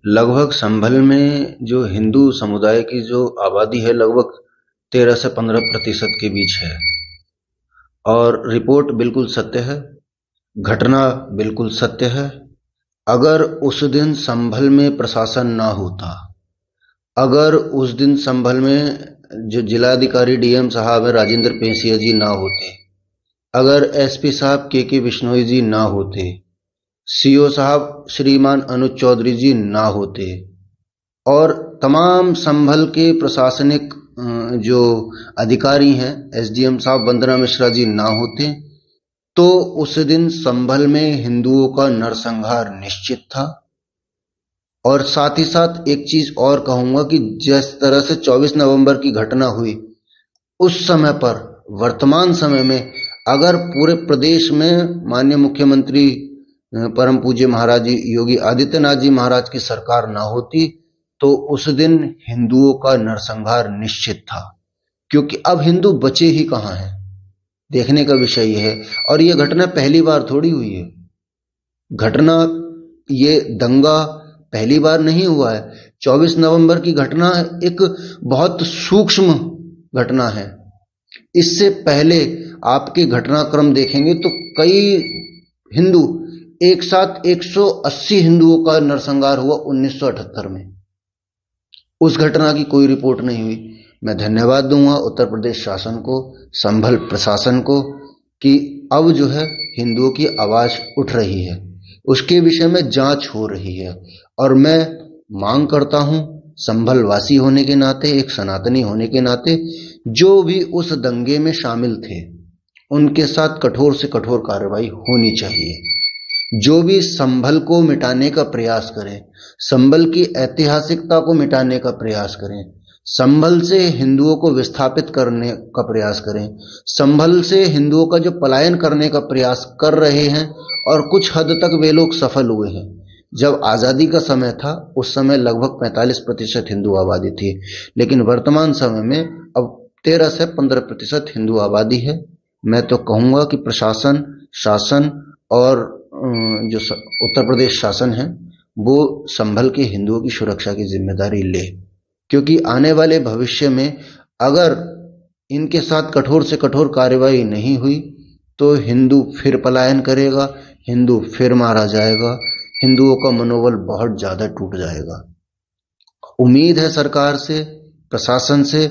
लगभग संभल में जो हिंदू समुदाय की जो आबादी है लगभग 13 से 15% के बीच है। और रिपोर्ट बिल्कुल सत्य है, घटना बिल्कुल सत्य है। अगर उस दिन संभल में प्रशासन ना होता, अगर उस दिन संभल में जो जिलाधिकारी डीएम साहब है राजेंद्र पेसिया जी ना होते, अगर एसपी साहब के बिश्नोई जी ना होते, सीओ साहब श्रीमान अनुज चौधरी जी ना होते, और तमाम संभल के प्रशासनिक जो अधिकारी हैं एसडीएम साहब वंदना मिश्रा जी ना होते, तो उस दिन संभल में हिंदुओं का नरसंहार निश्चित था। और साथ ही साथ एक चीज और कहूंगा कि जिस तरह से 24 नवंबर की घटना हुई, उस समय पर वर्तमान समय में अगर पूरे प्रदेश में माननीय मुख्यमंत्री परम पूज्य महाराज जी योगी आदित्यनाथ जी महाराज की सरकार ना होती, तो उस दिन हिंदुओं का नरसंहार निश्चित था। क्योंकि अब हिंदू बचे ही कहां हैं, देखने का विषय यह है। और यह घटना पहली बार थोड़ी हुई है, घटना ये दंगा पहली बार नहीं हुआ है। 24 नवंबर की घटना एक बहुत सूक्ष्म घटना है। इससे पहले आपके घटनाक्रम देखेंगे तो कई हिंदू एक साथ 180 हिंदुओं का नरसंहार हुआ 1978 में। उस घटना की कोई रिपोर्ट नहीं हुई। मैं धन्यवाद दूंगा उत्तर प्रदेश शासन को, संभल प्रशासन को, कि अब जो है हिंदुओं की आवाज उठ रही है, उसके विषय में जांच हो रही है। और मैं मांग करता हूं संभल वासी होने के नाते, एक सनातनी होने के नाते, जो भी उस दंगे में शामिल थे उनके साथ कठोर से कठोर कार्रवाई होनी चाहिए। जो भी संभल को मिटाने का प्रयास करें, संभल की ऐतिहासिकता को मिटाने का प्रयास करें, संभल से हिंदुओं को विस्थापित करने का प्रयास करें, संभल से हिंदुओं का जो पलायन करने का प्रयास कर रहे हैं, और कुछ हद तक वे लोग सफल हुए हैं। जब आजादी का समय था उस समय लगभग 45% हिंदू आबादी थी, लेकिन वर्तमान समय में अब 13 से 15% हिंदू आबादी है। मैं तो कहूंगा कि प्रशासन, शासन और जो उत्तर प्रदेश शासन है वो संभल के हिंदुओं की सुरक्षा की जिम्मेदारी ले। क्योंकि आने वाले भविष्य में अगर इनके साथ कठोर से कठोर कार्रवाई नहीं हुई तो हिंदू फिर पलायन करेगा, हिंदू फिर मारा जाएगा, हिंदुओं का मनोबल बहुत ज्यादा टूट जाएगा। उम्मीद है सरकार से, प्रशासन से,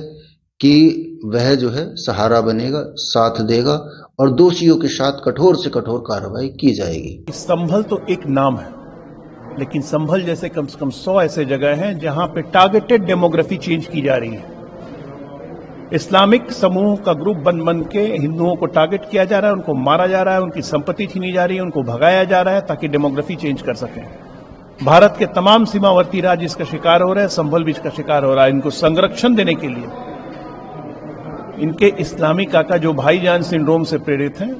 कि वह जो है सहारा बनेगा, साथ देगा और दोषियों के साथ कठोर से कठोर कार्रवाई की जाएगी। संभल तो एक नाम है, लेकिन संभल जैसे कम से कम 100 ऐसे जगह हैं जहां पे टारगेटेड डेमोग्राफी चेंज की जा रही है। इस्लामिक समूह का ग्रुप बन बन के हिंदुओं को टारगेट किया जा रहा है, उनको मारा जा रहा है, उनकी संपत्ति छीनी जा रही है, उनको भगाया जा रहा है ताकि डेमोग्राफी चेंज कर सकें। भारत के तमाम सीमावर्ती राज्य इसका शिकार हो रहे हैं, संभल भी इसका शिकार हो रहा है। इनको संरक्षण देने के लिए इनके इस्लामी काका जो भाईजान सिंड्रोम से प्रेरित हैं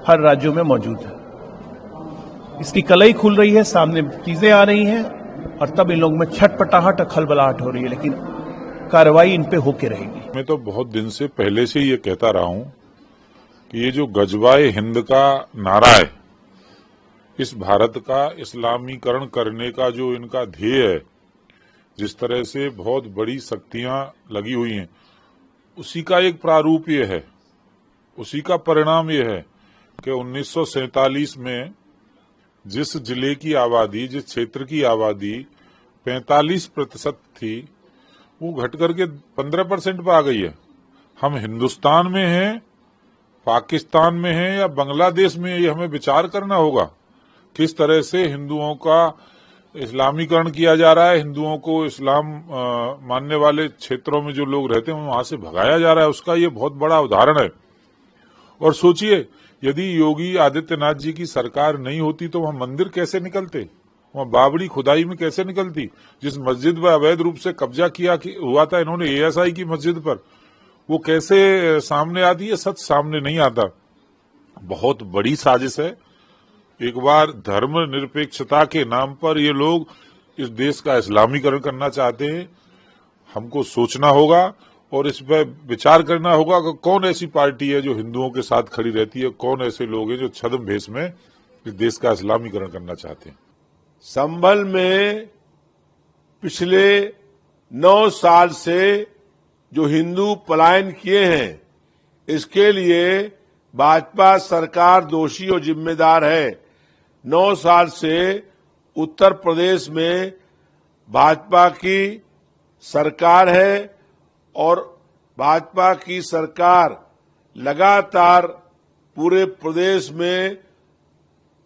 हर राज्यों में मौजूद है। इसकी कलई खुल रही है, सामने चीजें आ रही हैं और तब इन लोगों में छटपटाहट और खलबलाहट हो रही है, लेकिन कार्रवाई इन पे होके रहेगी। मैं तो बहुत दिन से पहले से ये कहता रहा हूं कि ये जो गजवाए हिंद का नारा है, इस भारत का इस्लामीकरण करने का जो इनका ध्येय है, जिस तरह से बहुत बड़ी शक्तियां लगी हुई हैं, उसी का एक प्रारूप ये है, उसी का परिणाम ये है कि 1947 में जिस जिले की आबादी, जिस क्षेत्र की आबादी 45% थी, वो घट करके 15% पर आ गई है। हम हिंदुस्तान में हैं, पाकिस्तान में हैं या बांग्लादेश में, ये हमें विचार करना होगा किस तरह से हिंदुओं का इस्लामीकरण किया जा रहा है। हिंदुओं को इस्लाम मानने वाले क्षेत्रों में जो लोग रहते हैं वहां से भगाया जा रहा है, उसका ये बहुत बड़ा उदाहरण है। और सोचिए, यदि योगी आदित्यनाथ जी की सरकार नहीं होती तो वहां मंदिर कैसे निकलते, वहां बाबरी खुदाई में कैसे निकलती। जिस मस्जिद पर अवैध रूप से कब्जा किया हुआ था इन्होंने एएसआई की मस्जिद पर, वो कैसे सामने आती है, सच सामने नहीं आता। बहुत बड़ी साजिश है। एक बार धर्म निरपेक्षता के नाम पर ये लोग इस देश का इस्लामीकरण करना चाहते हैं। हमको सोचना होगा और इस पर विचार करना होगा कि कौन ऐसी पार्टी है जो हिंदुओं के साथ खड़ी रहती है, कौन ऐसे लोग हैं जो छद्म भेष में इस देश का इस्लामीकरण करना चाहते हैं। संभल में पिछले 9 साल से जो हिंदू पलायन किए हैं, इसके लिए भाजपा सरकार दोषी और जिम्मेदार है। 9 साल से उत्तर प्रदेश में भाजपा की सरकार है और भाजपा की सरकार लगातार पूरे प्रदेश में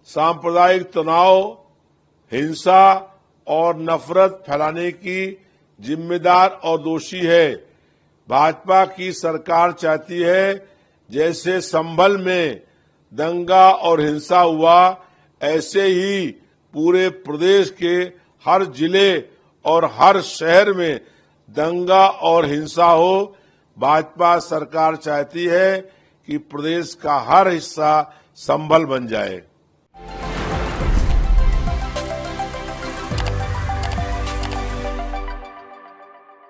सांप्रदायिक तनाव, हिंसा और नफरत फैलाने की जिम्मेदार और दोषी है। भाजपा की सरकार चाहती है जैसे संभल में दंगा और हिंसा हुआ, ऐसे ही पूरे प्रदेश के हर जिले और हर शहर में दंगा और हिंसा हो। भाजपा सरकार चाहती है कि प्रदेश का हर हिस्सा संभल बन जाए।